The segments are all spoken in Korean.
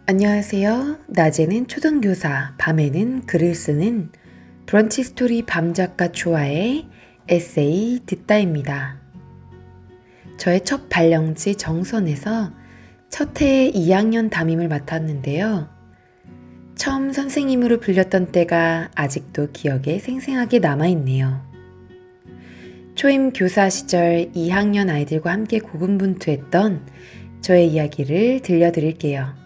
안녕하세요. 낮에는 초등교사, 밤에는 글을 쓰는 브런치 스토리 밤작가 초아의 에세이 듣다입니다. 저의 첫 발령지 정선에서 첫 해에 2학년 담임을 맡았는데요. 처음 선생님으로 불렸던 때가 아직도 기억에 생생하게 남아있네요. 초임 교사 시절 2학년 아이들과 함께 고군분투했던 저의 이야기를 들려드릴게요.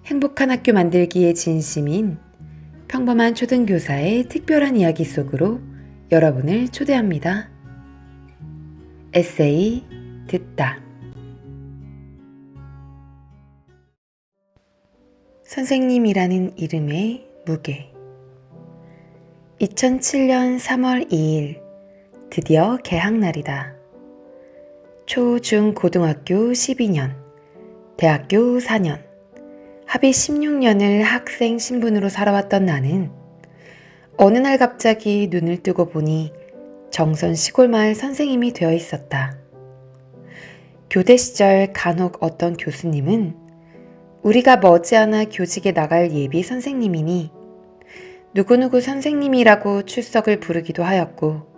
행복한 학교 만들기에 진심인 평범한 초등교사의 특별한 이야기 속으로 여러분을 초대합니다. 에세이 듣다. 선생님이라는 이름의 무게. 2007년 3월 2일 드디어 개학날이다. 초, 중, 고등학교 12년, 대학교 4년, 합의 16년을 학생 신분으로 살아왔던 나는 어느 날 갑자기 눈을 뜨고 보니 정선 시골마을 선생님이 되어 있었다. 교대 시절 간혹 어떤 교수님은 우리가 머지않아 교직에 나갈 예비 선생님이니 누구누구 선생님이라고 출석을 부르기도 하였고,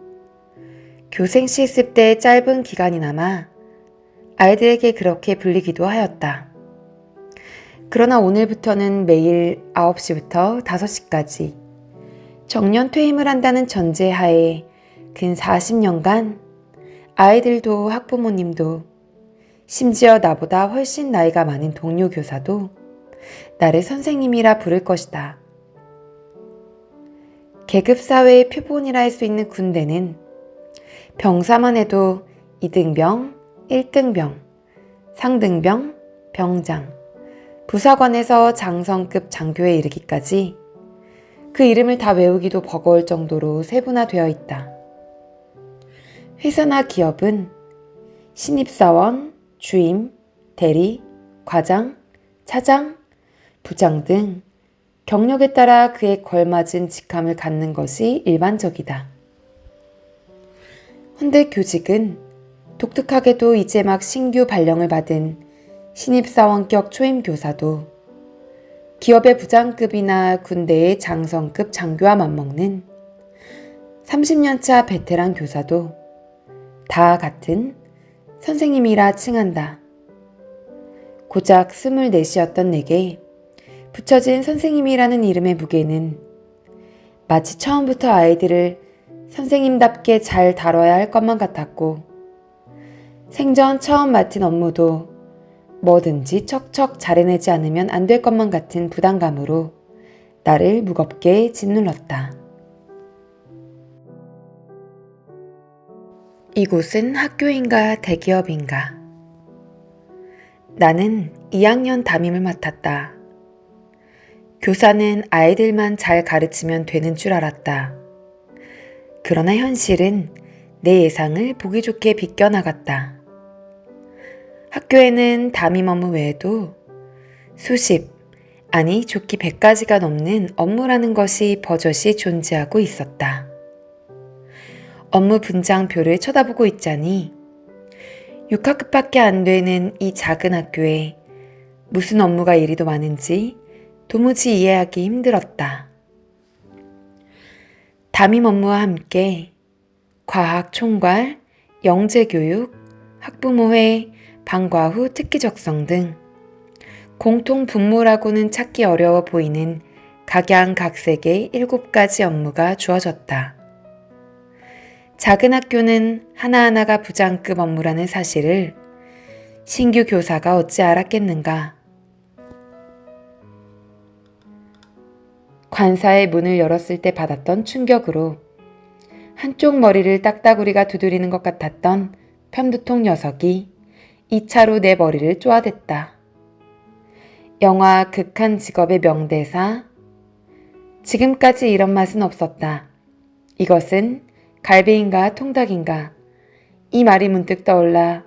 교생 실습 때 짧은 기간이나마 아이들에게 그렇게 불리기도 하였다. 그러나 오늘부터는 매일 9시부터 5시까지 정년 퇴임을 한다는 전제하에 근 40년간 아이들도 학부모님도 심지어 나보다 훨씬 나이가 많은 동료 교사도 나를 선생님이라 부를 것이다. 계급사회의 표본이라 할 수 있는 군대는 병사만 해도 2등병, 1등병, 상등병, 병장, 부사관에서 장성급 장교에 이르기까지 그 이름을 다 외우기도 버거울 정도로 세분화되어 있다. 회사나 기업은 신입사원, 주임, 대리, 과장, 차장, 부장 등 경력에 따라 그에 걸맞은 직함을 갖는 것이 일반적이다. 헌데 교직은 독특하게도 이제 막 신규 발령을 받은 신입사원격 초임교사도 기업의 부장급이나 군대의 장성급 장교와 맞먹는 30년차 베테랑 교사도 다 같은 선생님이라 칭한다. 고작 24이었던 내게 붙여진 선생님이라는 이름의 무게는 마치 처음부터 아이들을 선생님답게 잘 다뤄야 할 것만 같았고, 생전 처음 맡은 업무도 뭐든지 척척 잘해내지 않으면 안 될 것만 같은 부담감으로 나를 무겁게 짓눌렀다. 이곳은 학교인가 대기업인가? 나는 2학년 담임을 맡았다. 교사는 아이들만 잘 가르치면 되는 줄 알았다. 그러나 현실은 내 예상을 보기 좋게 비껴나갔다. 학교에는 담임 업무 외에도 수십, 아니 좋기 100가지가 넘는 업무라는 것이 버젓이 존재하고 있었다. 업무 분장표를 쳐다보고 있자니 6학급밖에 안 되는 이 작은 학교에 무슨 업무가 이리도 많은지 도무지 이해하기 힘들었다. 담임 업무와 함께 과학 총괄, 영재교육, 학부모회, 방과 후 특기 적성 등 공통 분모라고는 찾기 어려워 보이는 각양각색의 7가지 업무가 주어졌다. 작은 학교는 하나하나가 부장급 업무라는 사실을 신규 교사가 어찌 알았겠는가. 관사의 문을 열었을 때 받았던 충격으로 한쪽 머리를 딱따구리가 두드리는 것 같았던 편두통 녀석이 2차로 내 머리를 쪼아댔다. 영화 극한 직업의 명대사. 지금까지 이런 맛은 없었다. 이것은 갈비인가 통닭인가. 이 말이 문득 떠올라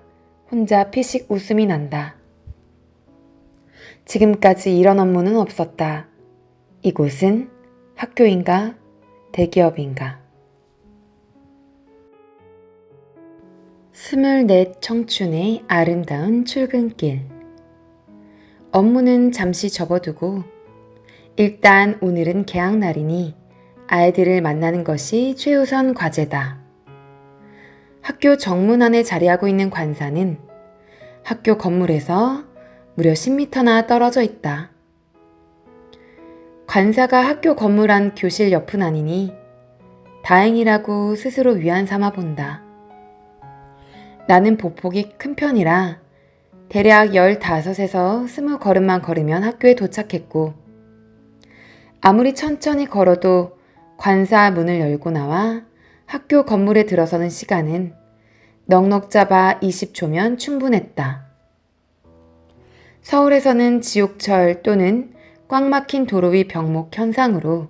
혼자 피식 웃음이 난다. 지금까지 이런 업무는 없었다. 이곳은 학교인가 대기업인가. 24 청춘의 아름다운 출근길. 업무는 잠시 접어두고 일단 오늘은 개학날이니 아이들을 만나는 것이 최우선 과제다. 학교 정문안에 자리하고 있는 관사는 학교 건물에서 무려 10m나 떨어져 있다. 관사가 학교 건물 안 교실 옆은 아니니 다행이라고 스스로 위안 삼아 본다. 나는 보폭이 큰 편이라 대략 15에서 20걸음만 걸으면 학교에 도착했고 아무리 천천히 걸어도 관사 문을 열고 나와 학교 건물에 들어서는 시간은 넉넉 잡아 20초면 충분했다. 서울에서는 지옥철 또는 꽉 막힌 도로 위 병목 현상으로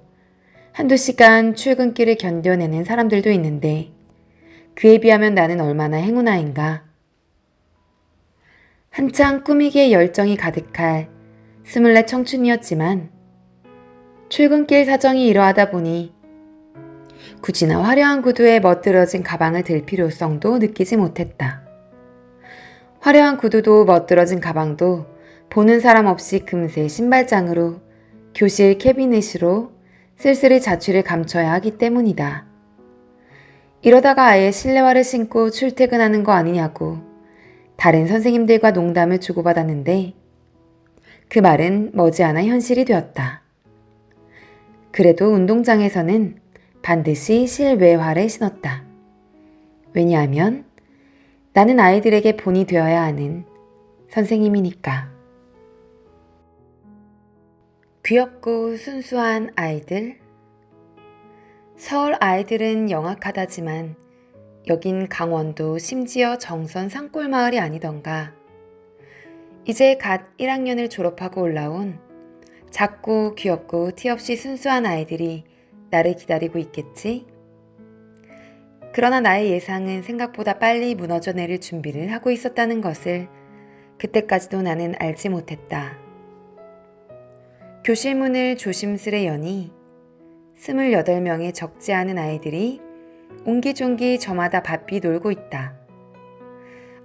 한두 시간 출근길을 견뎌내는 사람들도 있는데 그에 비하면 나는 얼마나 행운아인가. 한창 꾸미기에 열정이 가득할 24 청춘이었지만 출근길 사정이 이러하다 보니 굳이나 화려한 구두에 멋들어진 가방을 들 필요성도 느끼지 못했다. 화려한 구두도 멋들어진 가방도 보는 사람 없이 금세 신발장으로 교실 캐비넷으로 쓸쓸히 자취를 감춰야 하기 때문이다. 이러다가 아예 실내화를 신고 출퇴근하는 거 아니냐고 다른 선생님들과 농담을 주고받았는데 그 말은 머지않아 현실이 되었다. 그래도 운동장에서는 반드시 실외화를 신었다. 왜냐하면 나는 아이들에게 본이 되어야 하는 선생님이니까. 귀엽고 순수한 아이들. 서울 아이들은 영악하다지만 여긴 강원도 심지어 정선 산골마을이 아니던가. 이제 갓 1학년을 졸업하고 올라온 작고 귀엽고 티없이 순수한 아이들이 나를 기다리고 있겠지? 그러나 나의 예상은 생각보다 빨리 무너져 내릴 준비를 하고 있었다는 것을 그때까지도 나는 알지 못했다. 교실 문을 조심스레 여니 28명의 적지 않은 아이들이 옹기종기 저마다 바삐 놀고 있다.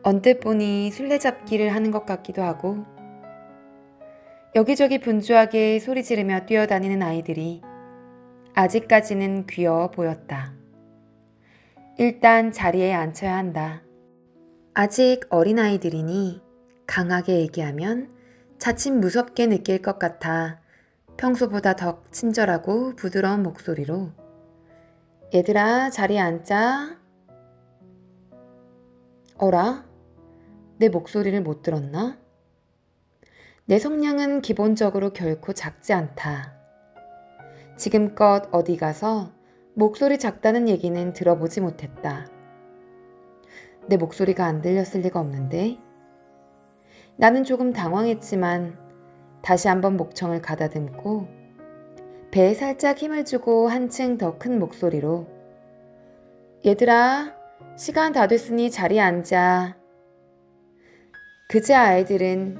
언뜻 보니 술래잡기를 하는 것 같기도 하고 여기저기 분주하게 소리 지르며 뛰어다니는 아이들이 아직까지는 귀여워 보였다. 일단 자리에 앉혀야 한다. 아직 어린아이들이니 강하게 얘기하면 자칫 무섭게 느낄 것 같아 평소보다 더 친절하고 부드러운 목소리로 얘들아 자리에 앉자. 어라? 내 목소리를 못 들었나? 내 성량은 기본적으로 결코 작지 않다. 지금껏 어디 가서 목소리 작다는 얘기는 들어보지 못했다. 내 목소리가 안 들렸을 리가 없는데. 나는 조금 당황했지만 다시 한번 목청을 가다듬고 배에 살짝 힘을 주고 한층 더 큰 목소리로 얘들아 시간 다 됐으니 자리에 앉아. 그제 아이들은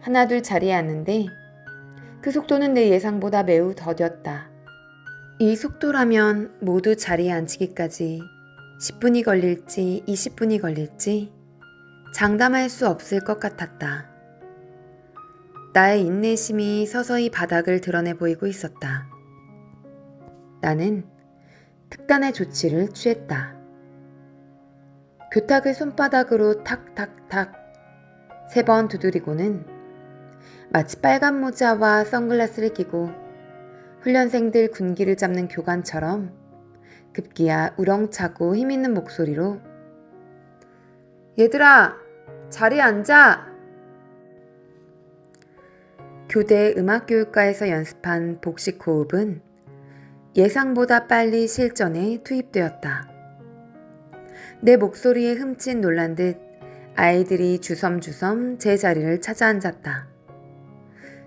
하나둘 자리에 앉는데 그 속도는 내 예상보다 매우 더뎠다. 이 속도라면 모두 자리에 앉히기까지 10분이 걸릴지 20분이 걸릴지 장담할 수 없을 것 같았다. 나의 인내심이 서서히 바닥을 드러내 보이고 있었다. 나는 특단의 조치를 취했다. 교탁을 손바닥으로 탁탁탁 3번 두드리고는 마치 빨간 모자와 선글라스를 끼고 훈련생들 군기를 잡는 교관처럼 급기야 우렁차고 힘있는 목소리로 얘들아 자리에 앉아! 교대 음악교육과에서 연습한 복식 호흡은 예상보다 빨리 실전에 투입되었다. 내 목소리에 흠칫 놀란 듯 아이들이 주섬주섬 제 자리를 찾아 앉았다.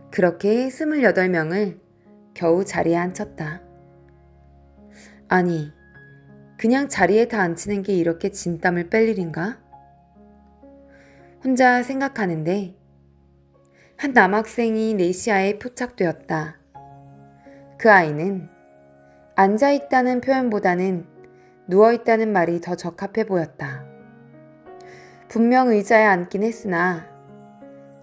그렇게 28명을 겨우 자리에 앉혔다. 아니, 그냥 자리에 다 앉히는 게 이렇게 진땀을 뺄 일인가? 혼자 생각하는데 한 남학생이 내 시야에 포착되었다. 그 아이는 앉아있다는 표현보다는 누워있다는 말이 더 적합해 보였다. 분명 의자에 앉긴 했으나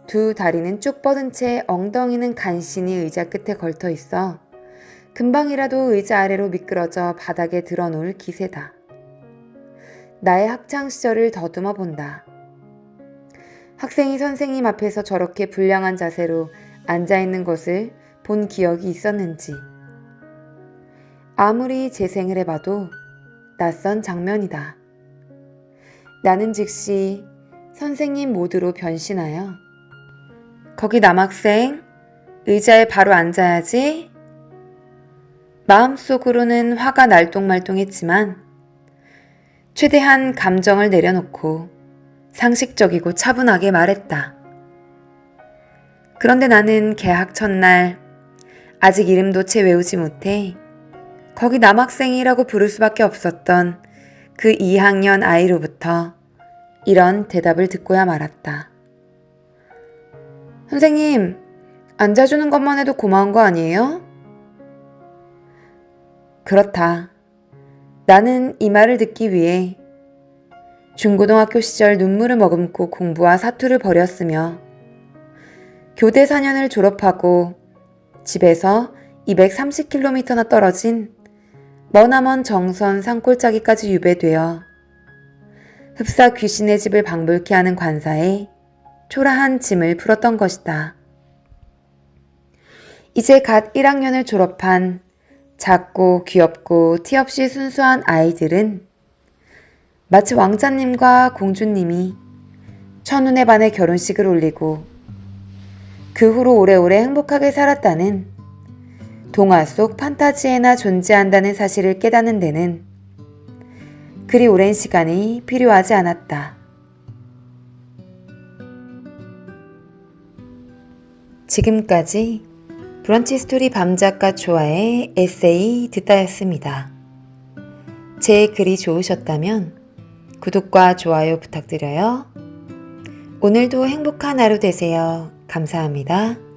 두 다리는 쭉 뻗은 채 엉덩이는 간신히 의자 끝에 걸터 있어 금방이라도 의자 아래로 미끄러져 바닥에 드러놓을 기세다. 나의 학창시절을 더듬어 본다. 학생이 선생님 앞에서 저렇게 불량한 자세로 앉아있는 것을 본 기억이 있었는지. 아무리 재생을 해봐도 낯선 장면이다. 나는 즉시 선생님 모드로 변신하여 거기 남학생, 의자에 바로 앉아야지. 마음속으로는 화가 날똥말똥했지만 최대한 감정을 내려놓고 상식적이고 차분하게 말했다. 그런데 나는 개학 첫날 아직 이름도 채 외우지 못해 거기 남학생이라고 부를 수밖에 없었던 그 2학년 아이로부터 이런 대답을 듣고야 말았다. 선생님, 앉아주는 것만 해도 고마운 거 아니에요? 그렇다. 나는 이 말을 듣기 위해 중고등학교 시절 눈물을 머금고 공부와 사투를 벌였으며 교대 4년을 졸업하고 집에서 230km나 떨어진 머나먼 정선 산골짜기까지 유배되어 흡사 귀신의 집을 방불케 하는 관사에 초라한 짐을 풀었던 것이다. 이제 갓 1학년을 졸업한 작고 귀엽고 티 없이 순수한 아이들은 마치 왕자님과 공주님이 첫눈에 반해 결혼식을 올리고 그 후로 오래오래 행복하게 살았다는 동화 속 판타지에나 존재한다는 사실을 깨닫는 데는 그리 오랜 시간이 필요하지 않았다. 지금까지 브런치 스토리 밤작가 조아의 에세이 듣다였습니다. 제 글이 좋으셨다면 구독과 좋아요 부탁드려요. 오늘도 행복한 하루 되세요. 감사합니다.